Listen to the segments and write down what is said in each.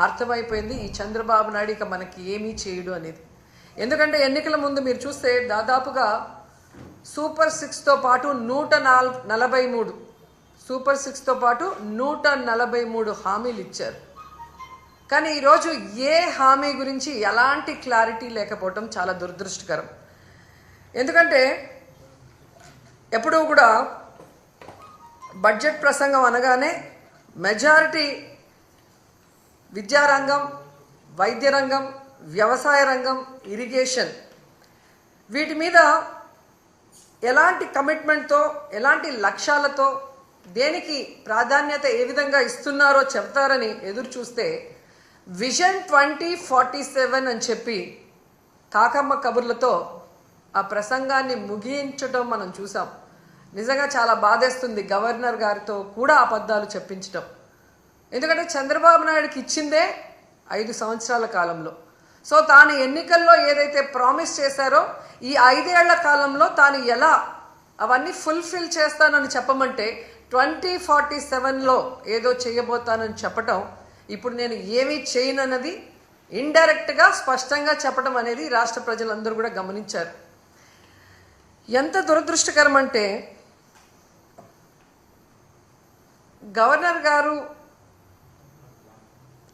అర్థమైపోయింది ఈ చంద్రబాబు నాయుడు ఇక మనకి ఏమీ చేయడు అనేది. ఎందుకంటే ఎన్నికల ముందు మీరు చూస్తే దాదాపుగా సూపర్ 6తో పాటు 143 సూపర్ 6తో పాటు 143 హామీలు ఇచ్చారు. కానీ ఈరోజు ఏ హామీ గురించి ఎలాంటి క్లారిటీ లేకపోవటం చాలా దురదృష్టకరం. ఎందుకంటే ఎప్పుడూ కూడా బడ్జెట్ ప్రసంగం అనగానే మెజారిటీ విద్యారంగం, వైద్య రంగం, వ్యవసాయ రంగం, ఇరిగేషన్ వీటి మీద ఎలాంటి కమిట్మెంట్తో, ఎలాంటి లక్ష్యాలతో, దేనికి ప్రాధాన్యత ఏ విధంగా ఇస్తున్నారో చెప్తారని ఎదురు చూస్తే విజన్ 2047 అని చెప్పి కాకమ్మ కబుర్లతో ఆ ప్రసంగాన్ని ముగించడం మనం చూసాం. నిజంగా చాలా బాధేస్తుంది గవర్నర్ గారితో కూడా అబద్ధాలు చెప్పించడం. ఎందుకంటే చంద్రబాబు నాయుడుకి ఇచ్చిందే 5 సంవత్సరాల కాలంలో. సో తాను ఎన్నికల్లో ఏదైతే ప్రామిస్ చేశారో ఈ 5 ఏళ్ల కాలంలో తాను ఎలా అవన్నీ ఫుల్ఫిల్ చేస్తానని చెప్పమంటే 2047లో ఏదో చేయబోతానని చెప్పటం, ఇప్పుడు నేను ఏమీ చేయనన్నది ఇండైరెక్ట్గా స్పష్టంగా చెప్పడం అనేది రాష్ట్ర ప్రజలందరూ కూడా గమనించారు. ఎంత దురదృష్టకరం అంటే గవర్నర్ గారు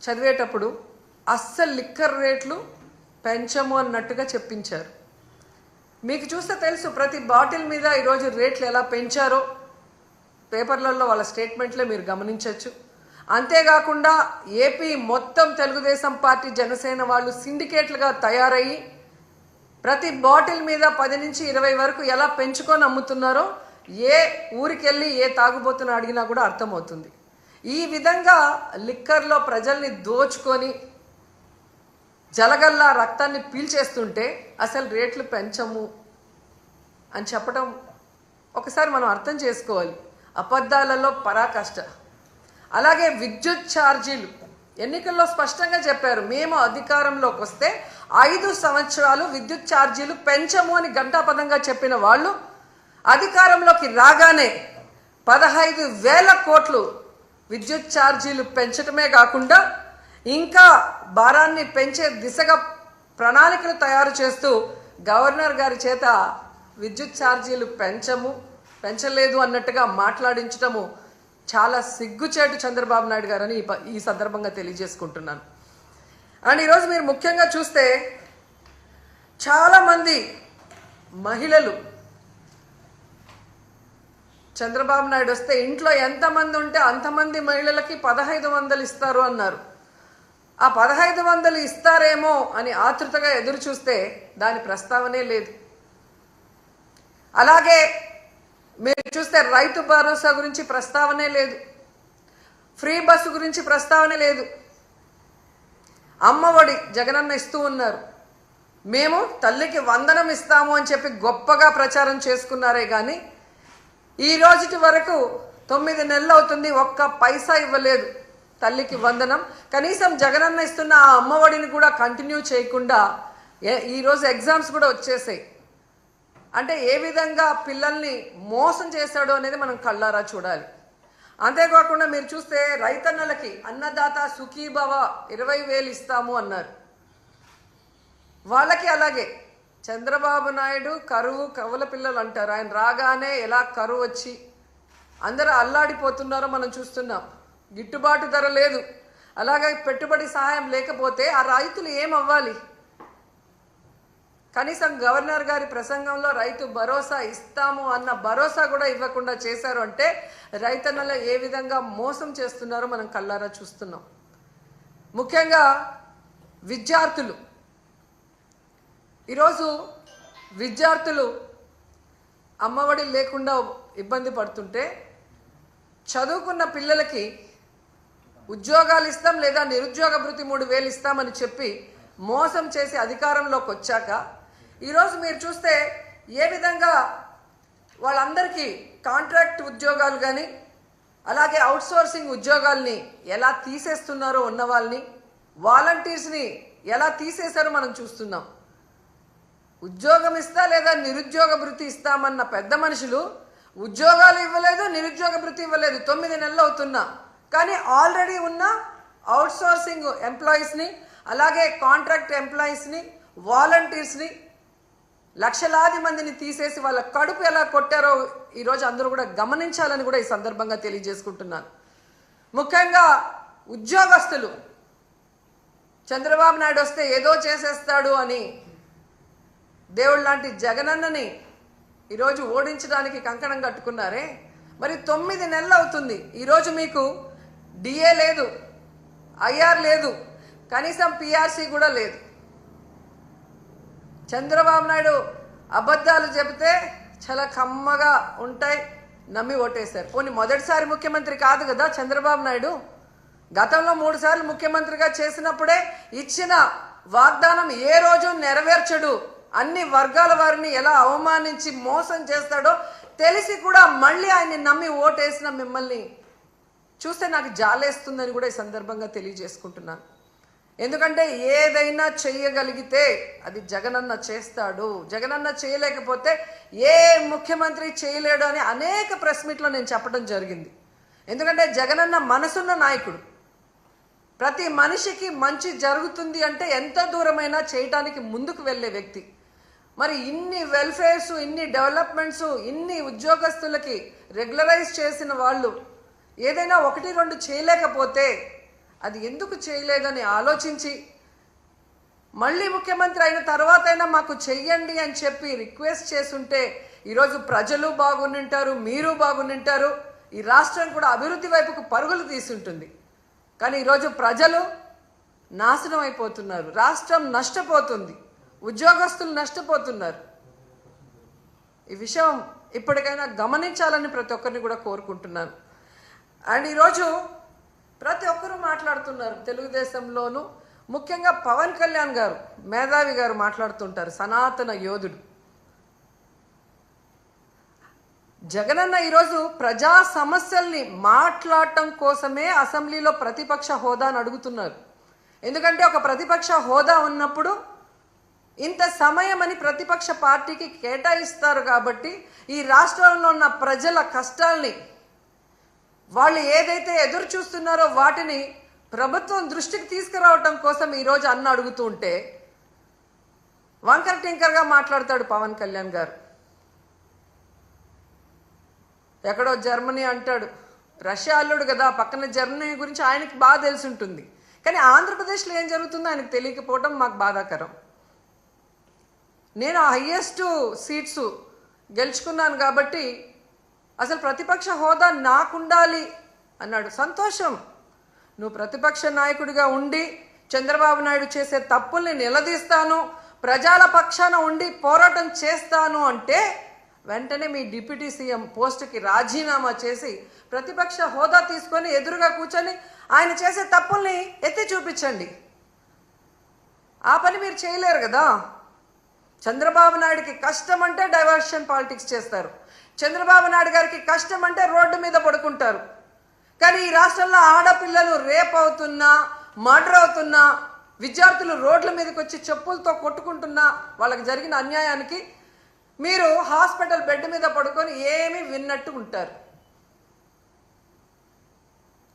చదివేటప్పుడు అస్సలు లిక్కర్ రేట్లు పెంచము అన్నట్టుగా చెప్పించారు. మీకు చూస్తే తెలుసు ప్రతి బాటిల్ మీద ఈరోజు రేట్లు ఎలా పెంచారో పేపర్లలో వాళ్ళ స్టేట్మెంట్లే మీరు గమనించవచ్చు. అంతేకాకుండా ఏపీ మొత్తం తెలుగుదేశం పార్టీ, జనసేన వాళ్ళు సిండికేట్లుగా తయారయ్యి ప్రతి బాటిల్ మీద 10 నుంచి 20 వరకు ఎలా పెంచుకొని అమ్ముతున్నారో ఏ ఊరికెళ్ళి ఏ తాగుబోతున్నా అడిగినా కూడా అర్థమవుతుంది. ఈ విధంగా లిక్కర్లో ప్రజల్ని దోచుకొని జలగల్లా రక్తాన్ని పీల్చేస్తుంటే అసలు రేట్లు పెంచము అని చెప్పడం ఒకసారి మనం అర్థం చేసుకోవాలి. అబద్ధాలలో పరాకాష్ట. అలాగే విద్యుత్ ఛార్జీలు ఎన్నికల్లో స్పష్టంగా చెప్పారు, మేము అధికారంలోకి వస్తే 5 సంవత్సరాలు విద్యుత్ ఛార్జీలు పెంచము అని ఘంటాపథంగా చెప్పిన వాళ్ళు అధికారంలోకి రాగానే 15,000 కోట్లు విద్యుత్ ఛార్జీలు పెంచడమే కాకుండా ఇంకా భారాన్ని పెంచే దిశగా ప్రణాళికలు తయారు చేస్తూ గవర్నర్ గారి చేత విద్యుత్ ఛార్జీలు పెంచలేదు అన్నట్టుగా మాట్లాడించడము చాలా సిగ్గుచేటు చంద్రబాబు నాయుడు గారని ఈ సందర్భంగా తెలియజేసుకుంటున్నాను. అండ్ ఈరోజు మీరు ముఖ్యంగా చూస్తే చాలామంది మహిళలు చంద్రబాబు నాయుడు వస్తే ఇంట్లో ఎంతమంది ఉంటే అంతమంది మహిళలకి 1500 ఇస్తారు అన్నారు. ఆ 1500 ఇస్తారేమో అని ఆతృతగా ఎదురు చూస్తే దాని ప్రస్తావనే లేదు. అలాగే మీరు చూస్తే రైతు భరోసా గురించి ప్రస్తావనే లేదు, ఫ్రీ బస్సు గురించి ప్రస్తావనే లేదు. అమ్మఒడి జగనన్న ఇస్తూ ఉన్నారు, మేము తల్లికి వందనం ఇస్తాము అని చెప్పి గొప్పగా ప్రచారం చేసుకున్నారే కానీ ఈ రోజుటి వరకు 9 నెలలు అవుతుంది, ఒక్క పైసా ఇవ్వలేదు తల్లికి వందనం. కనీసం జగనన్న ఇస్తున్న ఆ అమ్మఒడిని కూడా కంటిన్యూ చేయకుండా ఈరోజు ఎగ్జామ్స్ కూడా వచ్చేసాయి. అంటే ఏ విధంగా పిల్లల్ని మోసం చేశాడో అనేది మనం కళ్ళారా చూడాలి. అంతేకాకుండా మీరు చూస్తే రైతన్నలకి అన్నదాత సుఖీభవ 20,000 ఇస్తాము అన్నారు. వాళ్ళకి అలాగే చంద్రబాబు నాయుడు కరువు కవల పిల్లలు అంటారు. ఆయన రాగానే ఎలా కరువు వచ్చి అందరూ అల్లాడిపోతున్నారో మనం చూస్తున్నాం. గిట్టుబాటు ధర లేదు, అలాగే పెట్టుబడి సహాయం లేకపోతే ఆ రైతులు ఏమవ్వాలి? కనీసం గవర్నర్ గారి ప్రసంగంలో రైతు భరోసా ఇస్తాము అన్న భరోసా కూడా ఇవ్వకుండా చేశారు అంటే రైతన్నలు ఏ విధంగా మోసం చేస్తున్నారో మనం కళ్ళారా చూస్తున్నాం. ముఖ్యంగా విద్యార్థులు, ఈరోజు విద్యార్థులు అమ్మఒడి లేకుండా ఇబ్బంది పడుతుంటే చదువుకున్న పిల్లలకి ఉద్యోగాలు ఇస్తాం లేదా నిరుద్యోగ భృతి 3,000 ఇస్తామని చెప్పి మోసం చేసి అధికారంలోకి వచ్చాక ఈరోజు మీరు చూస్తే ఏ విధంగా వాళ్ళందరికీ కాంట్రాక్ట్ ఉద్యోగాలు కానీ అలాగే అవుట్సోర్సింగ్ ఉద్యోగాల్ని ఎలా తీసేస్తున్నారో, ఉన్న వాళ్ళని వాలంటీర్స్ని ఎలా తీసేశారో మనం చూస్తున్నాం. ఉద్యోగం ఇస్తా లేదా నిరుద్యోగ భృతి ఇస్తామన్న పెద్ద మనుషులు ఉద్యోగాలు ఇవ్వలేదు, నిరుద్యోగ భృతి ఇవ్వలేదు. 9 నెలలు అవుతున్నా కానీ ఆల్రెడీ ఉన్న అవుట్సోర్సింగ్ ఎంప్లాయీస్ని, అలాగే కాంట్రాక్ట్ ఎంప్లాయీస్ని, వాలంటీర్స్ని, లక్షలాది మందిని తీసేసి వాళ్ళ కడుపు ఎలా కొట్టారో ఈరోజు అందరూ కూడా గమనించాలని కూడా ఈ సందర్భంగా తెలియజేసుకుంటున్నాను. ముఖ్యంగా ఉద్యోగస్తులు చంద్రబాబు నాయుడు వస్తే ఏదో చేసేస్తాడు అని దేవుడు లాంటి జగనన్నని ఈరోజు ఓడించడానికి కంకణం కట్టుకున్నారే. మరి 9 నెలలు అవుతుంది, ఈరోజు మీకు డిఏ లేదు, ఐఆర్ లేదు, కనీసం పిఆర్సీ కూడా లేదు. చంద్రబాబు నాయుడు అబద్ధాలు చెబితే చాలా కమ్మగా ఉంటాయి, నమ్మి ఓటేశారు. పోనీ మొదటిసారి ముఖ్యమంత్రి కాదు కదా చంద్రబాబు నాయుడు. గతంలో 3 సార్లు ముఖ్యమంత్రిగా చేసినప్పుడే ఇచ్చిన వాగ్దానం ఏ రోజు నెరవేర్చడు, అన్ని వర్గాల వారిని ఎలా అవమానించి మోసం చేస్తాడో తెలిసి కూడా మళ్ళీ ఆయన్ని నమ్మి ఓటేసిన మిమ్మల్ని చూస్తే నాకు జాలేస్తుందని కూడా ఈ సందర్భంగా తెలియజేసుకుంటున్నాను. ఎందుకంటే ఏదైనా చేయగలిగితే అది జగనన్న చేస్తాడు, జగనన్న చేయలేకపోతే ఏ ముఖ్యమంత్రి చేయలేడు అని అనేక ప్రెస్ మీట్లో నేను చెప్పడం జరిగింది. ఎందుకంటే జగనన్న మనసున్న నాయకుడు, ప్రతి మనిషికి మంచి జరుగుతుంది అంటే ఎంత దూరమైనా చేయటానికి ముందుకు వెళ్ళే వ్యక్తి. మరి ఇన్ని వెల్ఫేర్స్, ఇన్ని డెవలప్మెంట్స్, ఇన్ని ఉద్యోగస్తులకి రెగ్యులరైజ్ చేసిన వాళ్ళు ఏదైనా 1-2 చేయలేకపోతే అది ఎందుకు చేయలేదని ఆలోచించి మళ్ళీ ముఖ్యమంత్రి అయిన తర్వాత అయినా మాకు చెయ్యండి అని చెప్పి రిక్వెస్ట్ చేసుంటే ఈరోజు ప్రజలు బాగుంటారు, మీరు బాగుంటారు, ఈ రాష్ట్రం కూడా అభివృద్ధి వైపుకు పరుగులు తీసుంటుంది. కానీ ఈరోజు ప్రజలు నాశనం అయిపోతున్నారు, రాష్ట్రం నష్టపోతుంది, ఉద్యోగస్తులు నష్టపోతున్నారు. ఈ విషయం ఇప్పటికైనా గమనించాలని ప్రతి ఒక్కరిని కూడా కోరుకుంటున్నాను. అండ్ ఈరోజు ప్రతి ఒక్కరూ మాట్లాడుతున్నారు తెలుగుదేశంలోనూ, ముఖ్యంగా పవన్ కళ్యాణ్ గారు, మేధావి గారు మాట్లాడుతుంటారు, సనాతన యోధుడు. జగనన్న ఈరోజు ప్రజా సమస్యల్ని మాట్లాడటం కోసమే అసెంబ్లీలో ప్రతిపక్ష హోదాను అడుగుతున్నారు. ఎందుకంటే ఒక ప్రతిపక్ష హోదా ఉన్నప్పుడు ఇంత సమయం అని ప్రతిపక్ష పార్టీకి కేటాయిస్తారు కాబట్టి ఈ రాష్ట్రంలో ఉన్న ప్రజల కష్టాల్ని, వాళ్ళు ఏదైతే ఎదురు చూస్తున్నారో వాటిని ప్రభుత్వం దృష్టికి తీసుకురావటం కోసం ఈరోజు అన్న అడుగుతూ ఉంటే వంకర టింకర్గా మాట్లాడతాడు పవన్ కళ్యాణ్ గారు. ఎక్కడో జర్మనీ అంటాడు, రష్యా అల్లుడు కదా, పక్కన జర్మనీ గురించి ఆయనకి బాగా తెలిసి ఉంటుంది. కానీ ఆంధ్రప్రదేశ్లో ఏం జరుగుతుందో ఆయనకు తెలియకపోవడం మాకు బాధాకరం. నేను హైయెస్ట్ సీట్స్ గెలుచుకున్నాను కాబట్టి అసలు ప్రతిపక్ష హోదా నాకుండాలి అన్నాడు. సంతోషం, నువ్వు ప్రతిపక్ష నాయకుడిగా ఉండి చంద్రబాబు నాయుడు చేసే తప్పుల్ని నిలదీస్తాను, ప్రజల పక్షాన ఉండి పోరాటం చేస్తాను అంటే వెంటనే మీ డిప్యూటీ సీఎం పోస్టుకి రాజీనామా చేసి ప్రతిపక్ష హోదా తీసుకొని ఎదురుగా కూర్చొని ఆయన చేసే తప్పుల్ని ఎత్తి చూపించండి. ఆ పని మీరు చేయలేరు కదా. చంద్రబాబు నాయుడికి కష్టం అంటే డైవర్షన్ పాలిటిక్స్ చేస్తారు, చంద్రబాబు నాయుడు గారికి కష్టం అంటే రోడ్డు మీద పడుకుంటారు. కానీ ఈ రాష్ట్రంలో ఆడపిల్లలు రేప్ అవుతున్నా, మర్డర్ అవుతున్నా, విద్యార్థులు రోడ్ల మీదకి వచ్చి చెప్పులతో కొట్టుకుంటున్నా వాళ్ళకి జరిగిన అన్యాయానికి మీరు హాస్పిటల్ బెడ్ మీద పడుకొని ఏమీ విన్నట్టు ఉంటారు.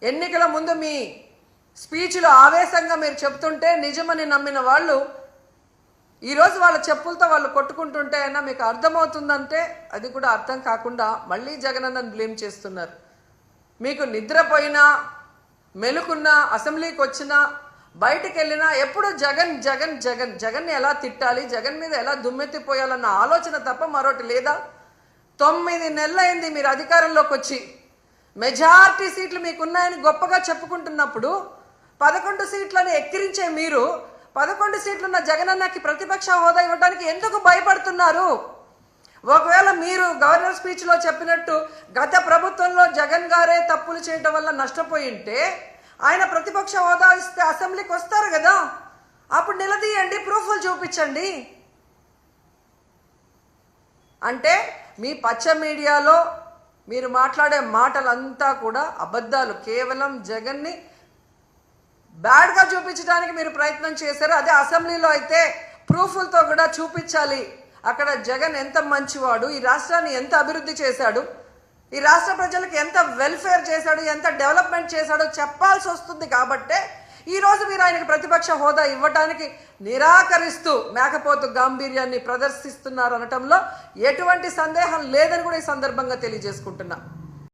ఎన్నికల ముందు మీ స్పీచ్లో ఆవేశంగా మీరు చెప్తుంటే నిజమని నమ్మిన వాళ్ళు ఈరోజు వాళ్ళ చెప్పులతో వాళ్ళు కొట్టుకుంటుంటే అయినా మీకు అర్థమవుతుందంటే అది కూడా అర్థం కాకుండా మళ్ళీ జగనన్నను బ్లేమ్ చేస్తున్నారు. మీకు నిద్రపోయినా, మెలుకున్నా, అసెంబ్లీకి వచ్చినా, బయటికి వెళ్ళినా ఎప్పుడు జగన్ జగన్ జగన్ జగన్ని ఎలా తిట్టాలి, జగన్ మీద ఎలా దుమ్మెత్తిపోయాలన్న ఆలోచన తప్ప మరొకటి లేదా? 9 నెలలైంది మీరు అధికారంలోకి వచ్చి, మెజారిటీ సీట్లు మీకున్నాయని గొప్పగా చెప్పుకుంటున్నప్పుడు 11 సీట్లని ఎక్కిరించే మీరు 11 సీట్లున్న జగనన్నకి ప్రతిపక్ష హోదా ఇవ్వడానికి ఎందుకు భయపడుతున్నారు? ఒకవేళ మీరు గవర్నర్ స్పీచ్లో చెప్పినట్టు గత ప్రభుత్వంలో జగన్ గారే తప్పులు చేయడం వల్ల నష్టపోయి ఉంటే ఆయన ప్రతిపక్ష హోదా ఇస్తే అసెంబ్లీకి వస్తారు కదా, అప్పుడు నిలదీయండి, ప్రూఫ్లు చూపించండి. అంటే మీ పచ్చ మీడియాలో మీరు మాట్లాడే మాటలంతా కూడా అబద్ధాలు, కేవలం జగన్ని బ్యాడ్గా చూపించడానికి మీరు ప్రయత్నం చేశారు. అదే అసెంబ్లీలో అయితే ప్రూఫ్లతో కూడా చూపించాలి, అక్కడ జగన్ ఎంత మంచివాడు, ఈ రాష్ట్రాన్ని ఎంత అభివృద్ధి చేశాడు, ఈ రాష్ట్ర ప్రజలకు ఎంత వెల్ఫేర్ చేశాడు, ఎంత డెవలప్మెంట్ చేశాడో చెప్పాల్సి వస్తుంది. కాబట్టే ఈ రోజు మీరు ఆయనకు ప్రతిపక్ష హోదా ఇవ్వటానికి నిరాకరిస్తూ మేకపోతు గాంభీర్యాన్ని ప్రదర్శిస్తున్నారు అనటంలో ఎటువంటి సందేహం లేదని కూడా ఈ సందర్భంగా తెలియజేసుకుంటున్నా.